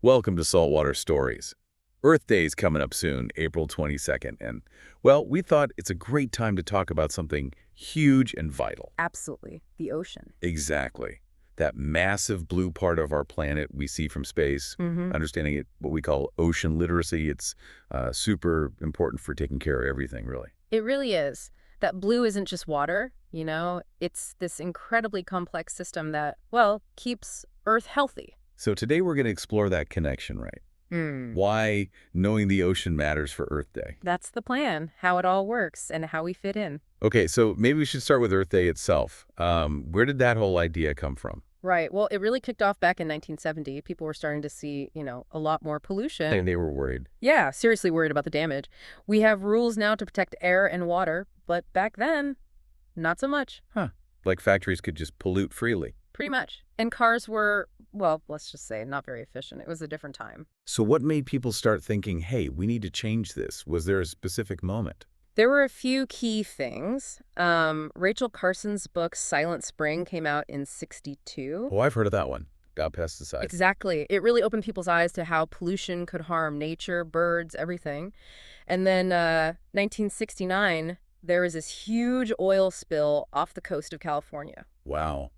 Welcome to Saltwater Stories. Earth Day is coming up soon, April 22nd, and, well, we thought it's a great time to talk about something huge and vital. Absolutely. The ocean. Exactly. That massive blue part of our planet we see from space, Hmm. understanding it, what we call ocean literacy, it's super important for taking care of everything, really. It really is. That blue isn't just water, it's this incredibly complex system that, well, keeps Earth healthy. So today we're going to explore that connection, right? Hmm. Why knowing the ocean matters for Earth Day. That's the plan, how it all works and how we fit in. Okay, so maybe we should start with Earth Day itself. Where did that whole idea come from? Right. Well, it really kicked off back in 1970. People were starting to see, a lot more pollution. And they were worried. Yeah, seriously worried about the damage. We have rules now to protect air and water, but back then, not so much. Huh. Like factories could just pollute freely. Pretty much. And cars were, well, let's just say, not very efficient. It was a different time. So what made people start thinking, hey, we need to change this? Was there a specific moment? There were a few key things. Rachel Carson's book Silent Spring came out in '62. Oh, I've heard of that one. About pesticides. Exactly. It really opened people's eyes to how pollution could harm nature, birds, everything. And then 1969, there was this huge oil spill off the coast of California. Wow.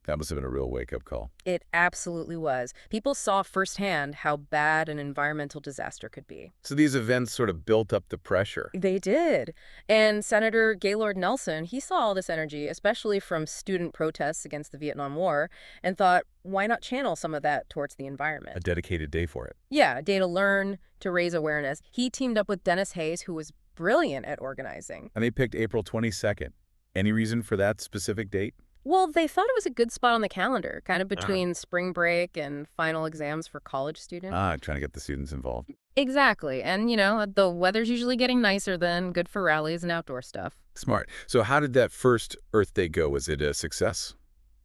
That must have been a real wake-up call. It absolutely was. People saw firsthand how bad an environmental disaster could be. So these events sort of built up the pressure. They did. And Senator Gaylord Nelson, he saw all this energy, especially from student protests against the Vietnam War, and thought, why not channel some of that towards the A environment? dedicated day for it. Yeah, a day to learn, to raise awareness. He teamed up with Dennis Hayes, who was brilliant at organizing. And they picked April 22nd. Any reason for that specific date? Well, they thought it was a good spot on the calendar, kind of Ah. between spring break and final exams for college students. Trying to get the students involved. Exactly. And, the weather's usually getting nicer then, good for rallies and outdoor stuff. Smart. So how did that first Earth Day go? Was it a success?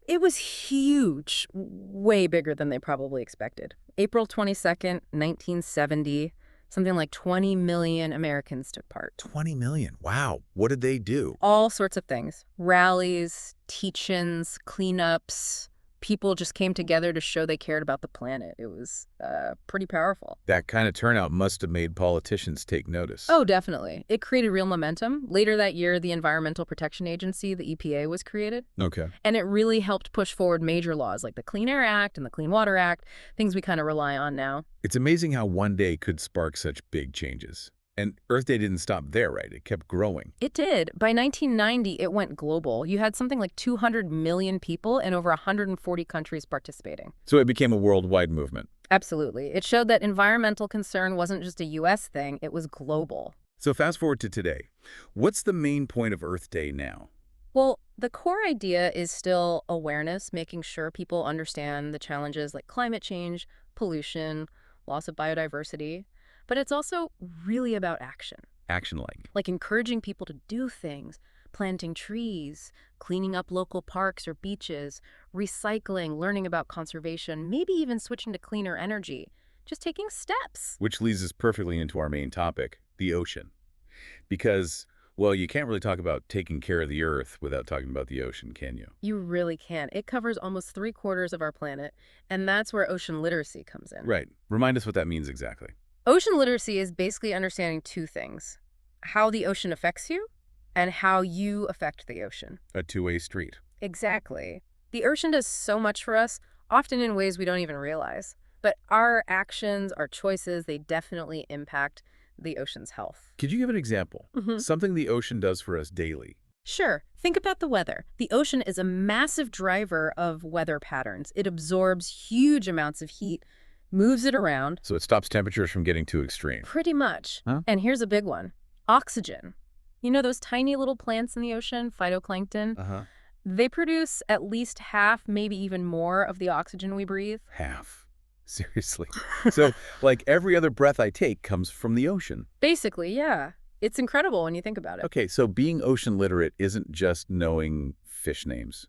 It was huge, way bigger than they probably expected. April 22nd, 1970, something like 20 million Americans took part. 20 million. Wow. What did they do? All sorts of things. Rallies, teach-ins, cleanups. People just came together to show they cared about the planet. It was pretty powerful. That kind of turnout must have made politicians take notice. Oh, definitely. It created real momentum. Later that year, the Environmental Protection Agency, the EPA, was created. Okay. And it really helped push forward major laws like the Clean Air Act and the Clean Water Act, things we kind of rely on now. It's amazing how one day could spark such big changes. And Earth Day didn't stop there, right? It kept growing. It did. By 1990, it went global. You had something like 200 million people in over 140 countries participating. So it became a worldwide movement. Absolutely. It showed that environmental concern wasn't just a U.S. thing, it was global. So fast forward to today. What's the main point of Earth Day now? Well, the core idea is still awareness, making sure people understand the challenges like climate change, pollution, loss of biodiversity. But it's also really about action, Action like encouraging people to do things, planting trees, cleaning up local parks or beaches, recycling, learning about conservation, maybe even switching to cleaner energy, just taking steps. which leads us perfectly into our main topic, the ocean. Because, well, you can't really talk about taking care of the Earth without talking about the ocean, can you? You really can. It covers almost 3/4 of our planet, and that's where ocean literacy comes in. Right. Remind us what that means exactly. Ocean literacy is basically understanding two things: how the ocean affects you and how you affect the ocean. A two-way street. Exactly. The ocean does so much for us, often in ways we don't even realize. But our actions, our choices, they definitely impact the ocean's health. Could you give an example? Mhm. Something the ocean does for us daily. Sure. Think about the weather. The ocean is a massive driver of weather patterns. It absorbs huge amounts of heat, moves it around. So it stops temperatures from getting too extreme. Pretty much. Huh? And here's a big one: oxygen. You know those tiny little plants in the ocean, phytoplankton? Uh-huh. They produce at least half, maybe even more, of the oxygen we breathe. Half. Seriously. So, like every other breath I take comes from the ocean. Basically, yeah. It's incredible when you think about it. Okay, so being ocean literate isn't just knowing fish names.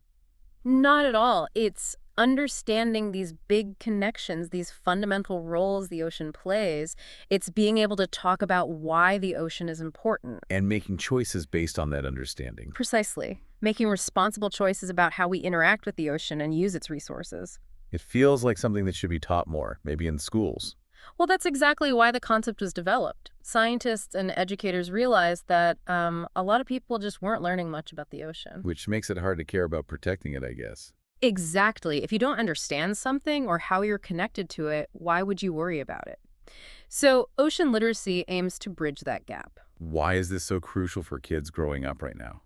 Not at all. It's understanding these big connections, these fundamental roles the ocean plays. It's being able to talk about why the ocean is important. And making choices based on that understanding. Precisely. Making responsible choices about how we interact with the ocean and use its resources. It feels like something that should be taught more, maybe in schools. Well, that's exactly why the concept was developed. Scientists and educators realized that a lot of people just weren't learning much about the ocean. Which makes it hard to care about protecting it, I guess. Exactly. If you don't understand something or how you're connected to it, why would you worry about it? So, ocean literacy aims to bridge that gap. Why is this so crucial for kids growing up right now?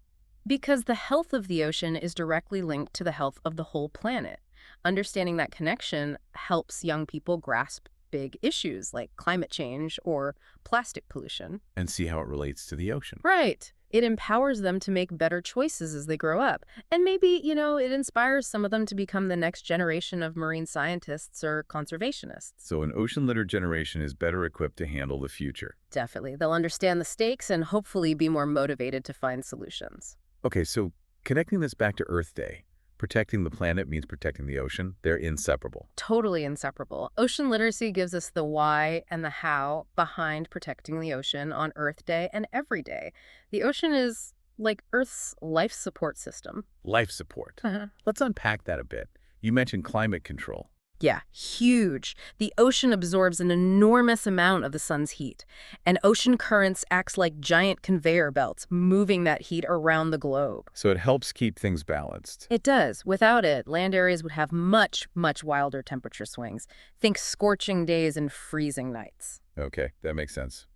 Because the health of the ocean is directly linked to the health of the whole planet. Understanding that connection helps young people grasp big issues like climate change or plastic pollution. And see how it relates to the ocean. Right. It empowers them to make better choices as they grow up. And maybe, it inspires some of them to become the next generation of marine scientists or conservationists. So an ocean-litter generation is better equipped to handle the future. Definitely. They'll understand the stakes and hopefully be more motivated to find solutions. Okay, so connecting this back to Earth Day, protecting the planet means protecting the ocean. They're inseparable. Totally inseparable. Ocean literacy gives us the why and the how behind protecting the ocean on Earth Day and every day. The ocean is like Earth's life support system. Life support. Uh-huh. Let's unpack that a bit. You mentioned climate control. Yeah, huge. The ocean absorbs an enormous amount of the sun's heat, and ocean currents acts like giant conveyor belts, moving that heat around the globe. So it helps keep things balanced. It does. Without it, land areas would have much, much wilder temperature swings. Think scorching days and freezing nights. Okay, that makes sense.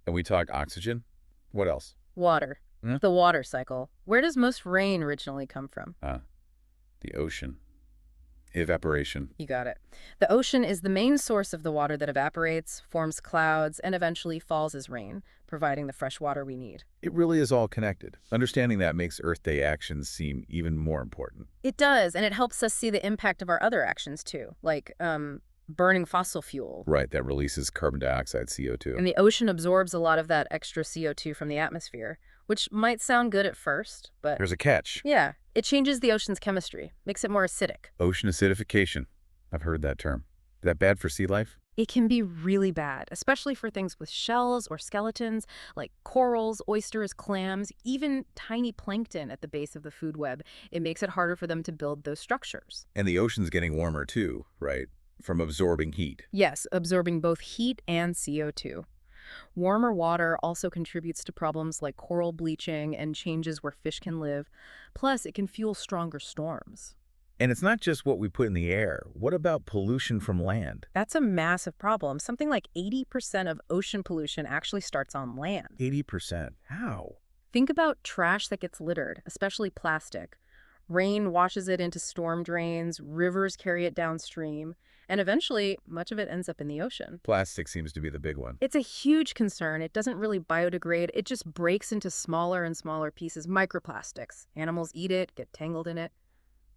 And we talk oxygen? What else? Water. Hmm? The water cycle. Where does most rain originally come from? The ocean. Evaporation. You got it. The ocean is the main source of the water that evaporates, forms clouds, and eventually falls as rain, providing the fresh water we need. It really is all connected. Understanding that makes Earth Day actions seem even more important. It does, and it helps us see the impact of our other actions too, like burning fossil fuel. Right, that releases carbon dioxide, CO2. And the ocean absorbs a lot of that extra CO2 from the atmosphere, which might sound good at first, but There's a catch. yeah, it changes the ocean's chemistry, makes it more acidic. Ocean acidification. I've heard that term. Is that bad for sea life? It can be really bad, especially for things with shells or skeletons, like corals, oysters, clams, even tiny plankton at the base of the food web. It makes it harder for them to build those structures. And the ocean's getting warmer too, right? From absorbing heat. Yes, absorbing both heat and CO2. Warmer water also contributes to problems like coral bleaching and changes where fish can live. Plus, it can fuel stronger storms. And it's not just what we put in the air. What about pollution from land? That's a massive problem. Something like 80% of ocean pollution actually starts on land. 80%. How? Think about trash that gets littered, especially plastic. Rain washes it into storm drains, rivers carry it downstream, and eventually, much of it ends up in the ocean. Plastic seems to be the big one. It's a huge concern. It doesn't really biodegrade. It just breaks into smaller and smaller pieces, microplastics. Animals eat it, get tangled in it.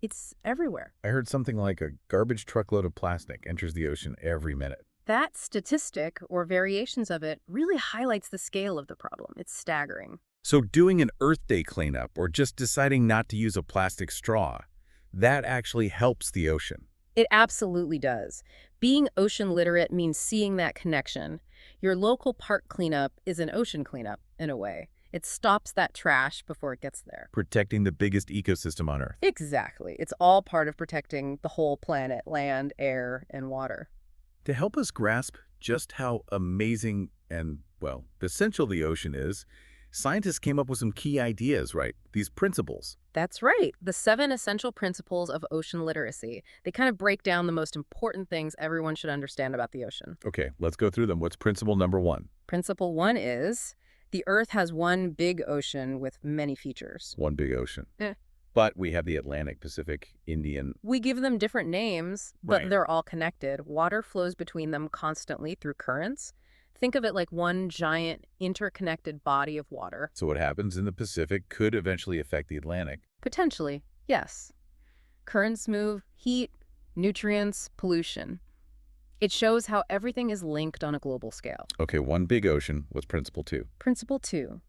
It's everywhere. I heard something like a garbage truckload of plastic enters the ocean every minute. That statistic, or variations of it, really highlights the scale of the problem. It's staggering. So doing an Earth Day cleanup or just deciding not to use a plastic straw, that actually helps the ocean. It absolutely does. Being ocean literate means seeing that connection. Your local park cleanup is an ocean cleanup, in a way. It stops that trash before it gets there. Protecting the biggest ecosystem on Earth. Exactly. It's all part of protecting the whole planet, land, air, and water. To help us grasp just how amazing and, well, essential the ocean is, scientists came up with some key ideas, right? These principles. That's right. The 7 essential principles of ocean literacy. They kind of break down the most important things everyone should understand about the ocean. Okay, let's go through them. What's principle number 1? Principle 1 is the Earth has one big ocean with many features. One big ocean. Eh. But we have the Atlantic, Pacific, Indian. We give them different names, but Right. they're all connected. Water flows between them constantly through currents. Think of it like one giant interconnected body of water. So what happens in the Pacific could eventually affect the Atlantic. Potentially, yes. Currents move heat, nutrients, pollution. It shows how everything is linked on a global scale. Okay, one big ocean. What's principle 2? Principle 2.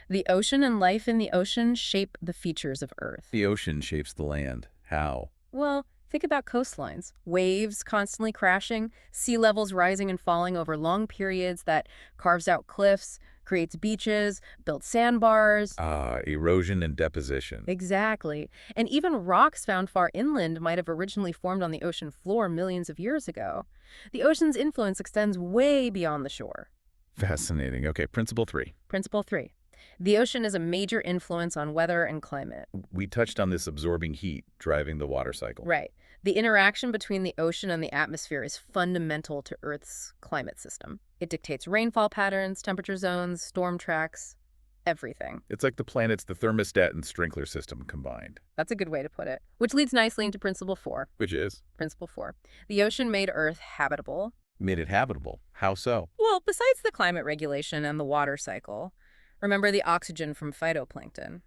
The ocean and life in the ocean shape the features of Earth. The ocean shapes the land. How? Well, Think about coastlines. Waves constantly crashing, sea levels rising and falling over long periods that carves out cliffs, creates beaches, builds sandbars. Ah, erosion and deposition. Exactly. And even rocks found far inland might have originally formed on the ocean floor millions of years ago. The ocean's influence extends way beyond the shore. Fascinating. Okay, principle 3. Principle 3. The ocean is a major influence on weather and climate. We touched on this absorbing heat, driving the water cycle. Right. The interaction between the ocean and the atmosphere is fundamental to Earth's climate system. It dictates rainfall patterns, temperature zones, storm tracks, everything. It's like the planet's the thermostat and sprinkler system combined. That's a good way to put it. Which leads nicely into Principle 4. Which is? Principle 4. The ocean made Earth habitable. Made it habitable. How so? Well, besides the climate regulation and the water cycle, remember the oxygen from phytoplankton.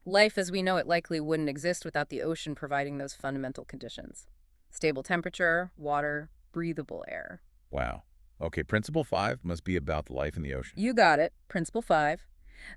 Life as we know it likely wouldn't exist without the ocean providing those fundamental conditions. Stable temperature, water, breathable air. Wow. Okay, principle 5 must be about the life in the ocean. You got it. Principle 5.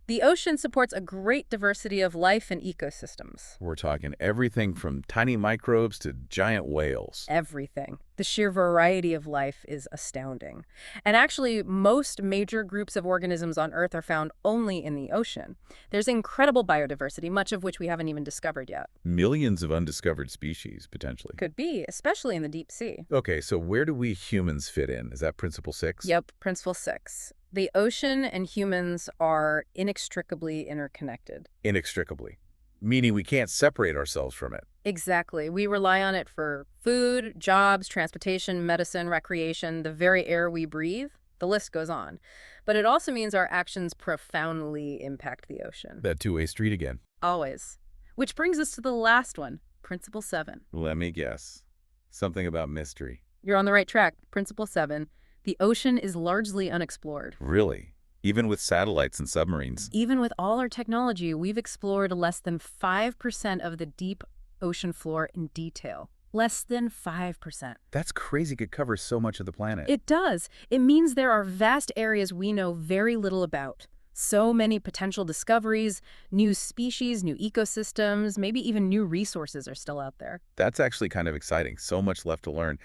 The ocean supports a great diversity of life and ecosystems. We're talking everything from tiny microbes to giant whales. Everything. The sheer variety of life is astounding. And actually, most major groups of organisms on Earth are found only in the ocean. There's incredible biodiversity, much of which we haven't even discovered yet. Millions of undiscovered species, potentially. Could be, especially in the deep sea. Okay, so where do we humans fit in? Is that principle 6? Yep, Principle 6. The ocean and humans are inextricably interconnected. Inextricably. Meaning we can't separate ourselves from it. Exactly. We rely on it for food, jobs, transportation, medicine, recreation, the very air we breathe. The list goes on. But it also means our actions profoundly impact the ocean. That two-way street again. Always. Which brings us to the last one, Principle 7. Let me guess. Something about mystery. You're on the right track. Principle 7. The ocean is largely unexplored. Really? Even with satellites and submarines? Even with all our technology, we've explored less than 5% of the deep ocean floor in detail. Less than 5%. That's crazy. It could cover so much of the planet. It does. It means there are vast areas we know very little about. So many potential discoveries, new species, new ecosystems, maybe even new resources are still out there. That's actually kind of exciting. So much left to learn.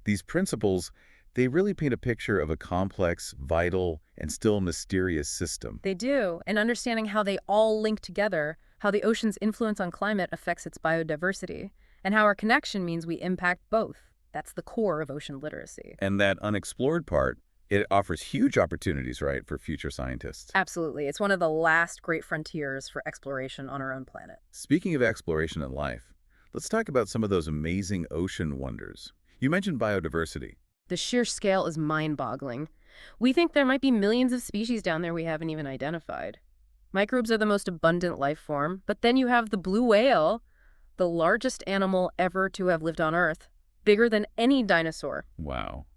These principles, they really paint a picture of a complex, vital, and still mysterious system. They do, and understanding how they all link together, how the ocean's influence on climate affects its biodiversity, and how our connection means we impact both. That's the core of ocean literacy. And that unexplored part, it offers huge opportunities, right, for future scientists. Absolutely. It's one of the last great frontiers for exploration on our own planet. Speaking of exploration and life, let's talk about some of those amazing ocean wonders. You mentioned biodiversity. The sheer scale is mind-boggling. We think there might be millions of species down there we haven't even identified. Microbes are the most abundant life form, but then you have the blue whale, the largest animal ever to have lived on Earth, bigger than any dinosaur. Wow.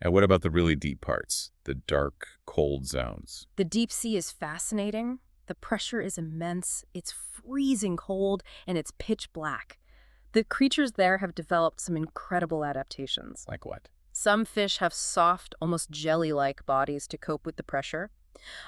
And what about the really deep parts, the dark, cold zones? The deep sea is fascinating. The pressure is immense, it's freezing cold, and it's pitch black. The creatures there have developed some incredible adaptations. Like what? Some fish have soft, almost jelly-like bodies to cope with the pressure.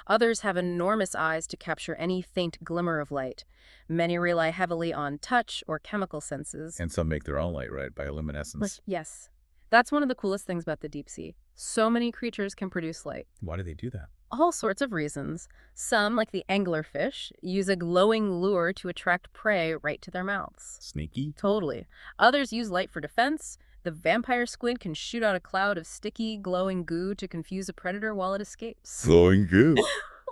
Others have enormous eyes to capture any faint glimmer of light. Many rely heavily on touch or chemical senses. And some make their own light, right, bioluminescence. Yes. That's one of the coolest things about the deep sea. So many creatures can produce light. Why do they do that? All sorts of reasons. Some, like the anglerfish, use a glowing lure to attract prey right to their mouths. Sneaky? Totally. Others use light for defense. The vampire squid can shoot out a cloud of sticky, glowing goo to confuse a predator while it escapes. Glowing goo.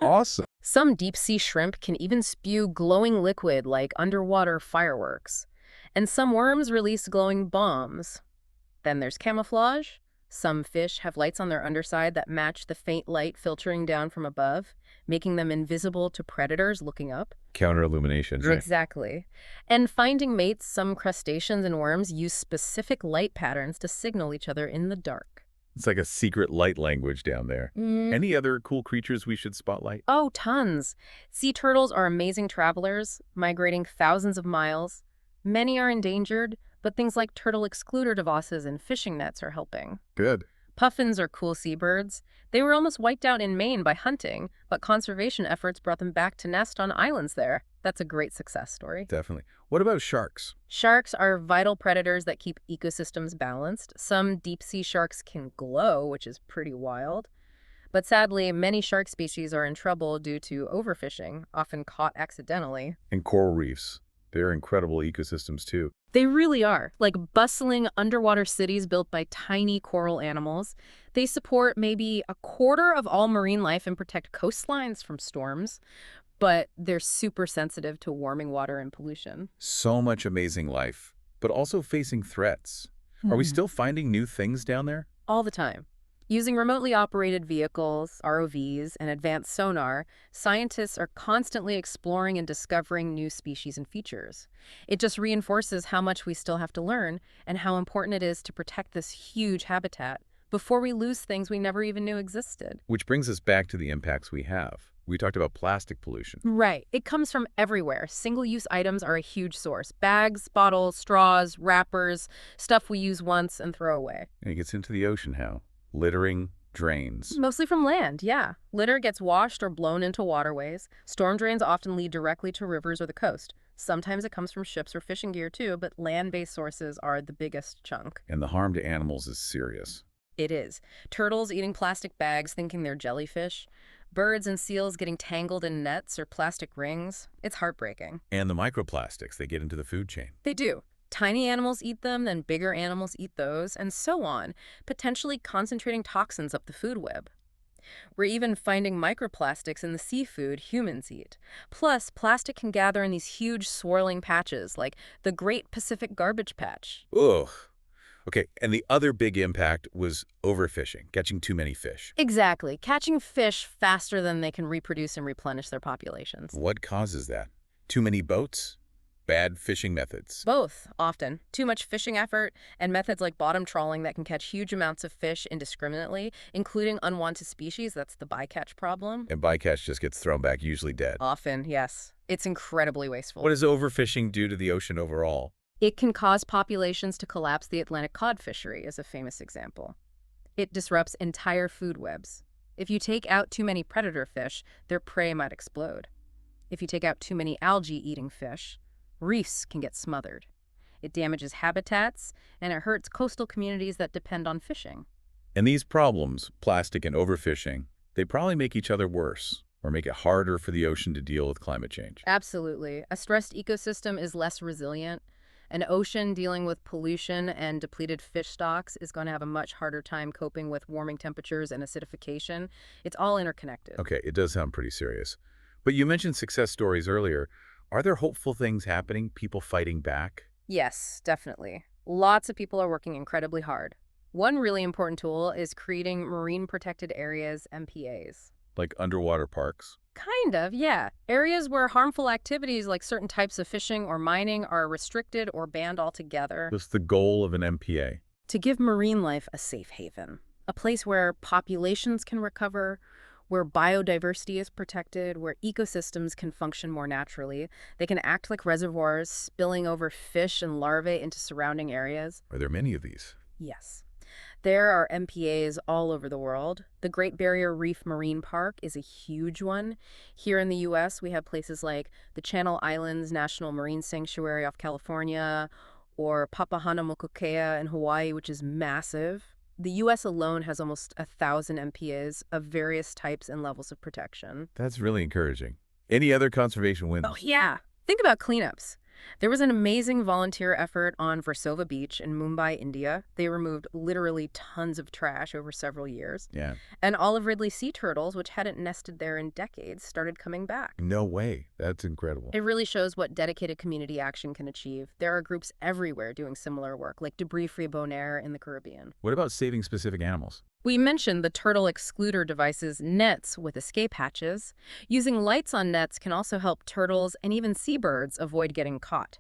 Awesome. Some deep-sea shrimp can even spew glowing liquid like underwater fireworks. And some worms release glowing bombs. Then there's camouflage. Some fish have lights on their underside that match the faint light filtering down from above, making them invisible to predators looking up. Counter-illumination, right? Exactly. And finding mates, some crustaceans and worms use specific light patterns to signal each other in the dark. It's like a secret light language down there. Any other cool creatures we should spotlight? Oh, tons. Sea turtles are amazing travelers, migrating thousands of miles. Many are endangered, but things like turtle excluder devices and fishing nets are helping. Good. Puffins are cool seabirds. They were almost wiped out in Maine by hunting, but conservation efforts brought them back to nest on islands there. That's a great success story. Definitely. What about sharks? Sharks are vital predators that keep ecosystems balanced. Some deep-sea sharks can glow, which is pretty wild. But sadly, many shark species are in trouble due to overfishing, often caught accidentally. And coral reefs. They're incredible ecosystems too. They really are, like bustling underwater cities built by tiny coral animals. They support maybe a quarter of all marine life and protect coastlines from storms, but they're super sensitive to warming water and pollution. So much amazing life, but also facing threats. Are we still finding new things down there? All the time. Using remotely operated vehicles, ROVs, and advanced sonar, scientists are constantly exploring and discovering new species and features. It just reinforces how much we still have to learn and how important it is to protect this huge habitat before we lose things we never even knew existed. Which brings us back to the impacts we have. We talked about plastic pollution. Right. It comes from everywhere. Single-use items are a huge source. Bags, bottles, straws, wrappers, stuff we use once and throw away. And it gets into the ocean how? Littering, drains. Mostly from land, yeah. Litter gets washed or blown into waterways. Storm drains often lead directly to rivers or the coast. Sometimes it comes from ships or fishing gear too, but land-based sources are the biggest chunk. And the harm to animals is serious. It is. Turtles eating plastic bags thinking they're jellyfish. Birds and seals getting tangled in nets or plastic rings. It's heartbreaking. And the microplastics, they get into the food chain. They do. Tiny animals eat them, then bigger animals eat those, and so on, potentially concentrating toxins up the food web. We're even finding microplastics in the seafood humans eat. Plus, plastic can gather in these huge swirling patches, like the Great Pacific Garbage Patch. Ugh. Okay, and the other big impact was overfishing, catching too many fish. Exactly. Catching fish faster than they can reproduce and replenish their populations. What causes that? Too many boats? Bad fishing methods? Both, often. Too much fishing effort and methods like bottom trawling that can catch huge amounts of fish indiscriminately, including unwanted species. That's the bycatch problem. And bycatch just gets thrown back, usually dead. Often, yes. It's incredibly wasteful. What does overfishing do to the ocean overall? It can cause populations to collapse. The Atlantic cod fishery is a famous example. It disrupts entire food webs. If you take out too many predator fish, their prey might explode. If you take out too many algae-eating fish, reefs can get smothered. It damages habitats, and it hurts coastal communities that depend on fishing. And these problems, plastic and overfishing, they probably make each other worse or make it harder for the ocean to deal with climate change. Absolutely. A stressed ecosystem is less resilient. An ocean dealing with pollution and depleted fish stocks is going to have a much harder time coping with warming temperatures and acidification. It's all interconnected. Okay, it does sound pretty serious. But you mentioned success stories earlier. Are there hopeful things happening, people fighting back? Yes, definitely. Lots of people are working incredibly hard. One really important tool is creating marine protected areas, MPAs. Like underwater parks? Kind of, yeah. Areas where harmful activities like certain types of fishing or mining are restricted or banned altogether. What's the goal of an MPA? To give marine life a safe haven. A place where populations can recover, where biodiversity is protected, where ecosystems can function more naturally. They can act like reservoirs, spilling over fish and larvae into surrounding areas. Are there many of these? Yes. There are MPAs all over the world. The Great Barrier Reef Marine Park is a huge one. Here in the U.S., we have places like the Channel Islands National Marine Sanctuary off California, or Papahanaumokuakea in Hawaii, which is massive. The U.S. alone has almost 1,000 MPAs of various types and levels of protection. That's really encouraging. Any other conservation wins? Oh, yeah. Think about cleanups. There was an amazing volunteer effort on Versova Beach in Mumbai, India. They removed literally tons of trash over several years. Yeah. And olive ridley sea turtles, which hadn't nested there in decades, started coming back. No way. That's incredible. It really shows what dedicated community action can achieve. There are groups everywhere doing similar work, like Debris-Free Bonaire in the Caribbean. What about saving specific animals? We mentioned the turtle excluder devices, nets with escape hatches. Using lights on nets can also help turtles and even seabirds avoid getting caught.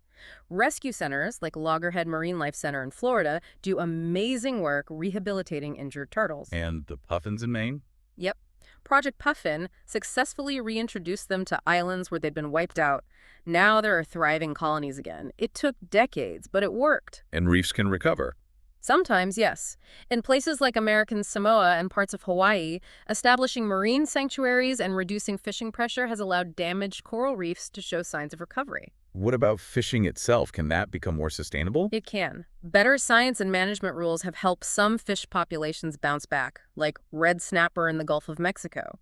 Rescue centers, like Loggerhead Marine Life Center in Florida, do amazing work rehabilitating injured turtles. And the puffins in Maine? Yep. Project Puffin successfully reintroduced them to islands where they'd been wiped out. Now there are thriving colonies again. It took decades, but it worked. And reefs can recover. Sometimes, yes. In places like American Samoa and parts of Hawaii, establishing marine sanctuaries and reducing fishing pressure has allowed damaged coral reefs to show signs of recovery. What about fishing itself? Can that become more sustainable? It can. Better science and management rules have helped some fish populations bounce back, like red snapper in the Gulf of Mexico.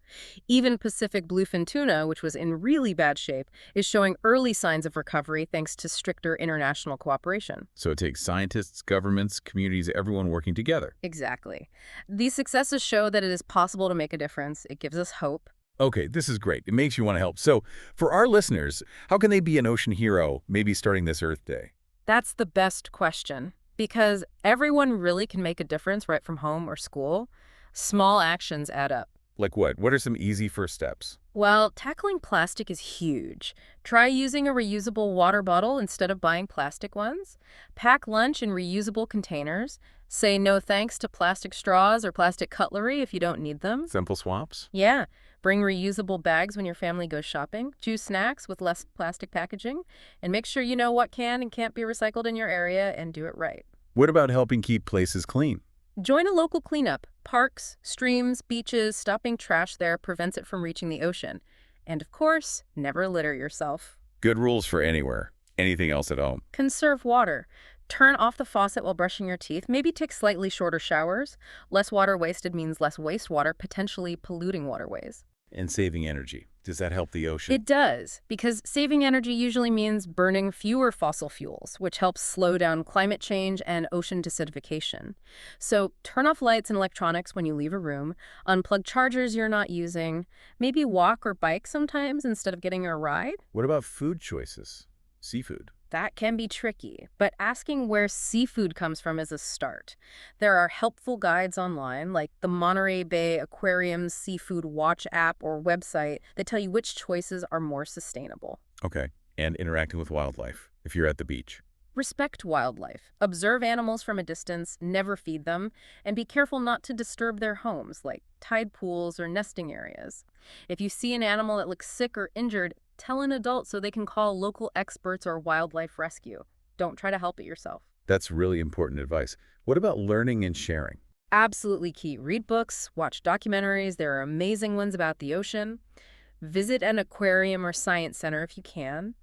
Even Pacific bluefin tuna, which was in really bad shape, is showing early signs of recovery thanks to stricter international cooperation. So it takes scientists, governments, communities, everyone working together. Exactly. These successes show that it is possible to make a difference. It gives us hope. Okay, this is great. It makes you want to help. So for our listeners, how can they be an ocean hero, maybe starting this Earth Day? That's the best question because everyone really can make a difference right from home or school. Small actions add up. Like what? What are some easy first steps? Well, tackling plastic is huge. Try using a reusable water bottle instead of buying plastic ones. Pack lunch in reusable containers. Say no thanks to plastic straws or plastic cutlery if you don't need them. Simple swaps? Yeah, bring reusable bags when your family goes shopping. Choose snacks with less plastic packaging. And make sure you know what can and can't be recycled in your area and do it right. What about helping keep places clean? Join a local cleanup. Parks, streams, beaches, stopping trash there prevents it from reaching the ocean. And of course, never litter yourself. Good rules for anywhere. Anything else at home? Conserve water. Turn off the faucet while brushing your teeth. Maybe take slightly shorter showers. Less water wasted means less wastewater, potentially polluting waterways. And saving energy. Does that help the ocean? It does, because saving energy usually means burning fewer fossil fuels, which helps slow down climate change and ocean acidification. So turn off lights and electronics when you leave a room, unplug chargers you're not using, maybe walk or bike sometimes instead of getting a ride. What about food choices? Seafood. That can be tricky, but asking where seafood comes from is a start. There are helpful guides online, like the Monterey Bay Aquarium's Seafood Watch app or website that tell you which choices are more sustainable. Okay. And interacting with wildlife, if you're at the beach. Respect wildlife. Observe animals from a distance, never feed them, and be careful not to disturb their homes, like tide pools or nesting areas. If you see an animal that looks sick or injured, tell an adult so they can call local experts or wildlife rescue. Don't try to help it yourself. That's really important advice. What about learning and sharing? Absolutely key. Read books, watch documentaries. There are amazing ones about the ocean. Visit an aquarium or science center if you can.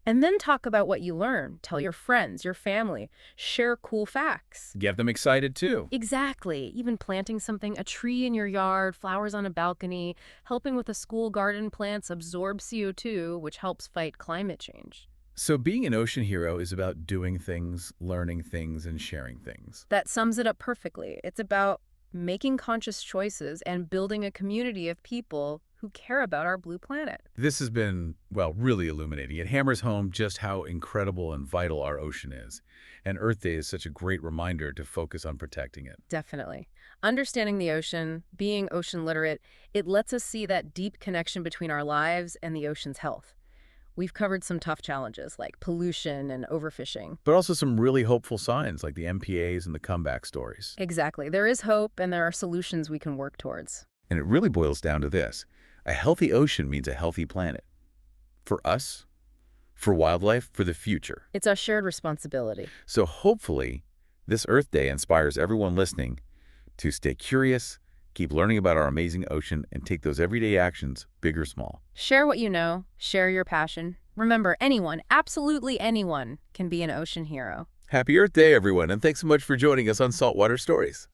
And then talk about what you learn. Tell your friends, your family. Share cool facts. Get them excited too. Exactly. Even planting something, a tree in your yard, flowers on a balcony, helping with a school garden plants absorb CO2, which helps fight climate change. So being an ocean hero is about doing things, learning things, and sharing things. That sums it up perfectly. It's about making conscious choices and building a community of people who care about our blue planet. This has been, well, really illuminating. It hammers home just how incredible and vital our ocean is. And Earth Day is such a great reminder to focus on protecting it. Definitely. Understanding the ocean, being ocean literate, it lets us see that deep connection between our lives and the ocean's health. We've covered some tough challenges like pollution and overfishing. But also some really hopeful signs like the MPAs and the comeback stories. Exactly. There is hope and there are solutions we can work towards. And it really boils down to this. A healthy ocean means a healthy planet. For us, for wildlife, for the future. It's our shared responsibility. So hopefully, this Earth Day inspires everyone listening to stay curious, keep learning about our amazing ocean, and take those everyday actions, big or small. Share what you know, share your passion. Remember, anyone, absolutely anyone, can be an ocean hero. Happy Earth Day, everyone, and thanks so much for joining us on Saltwater Stories.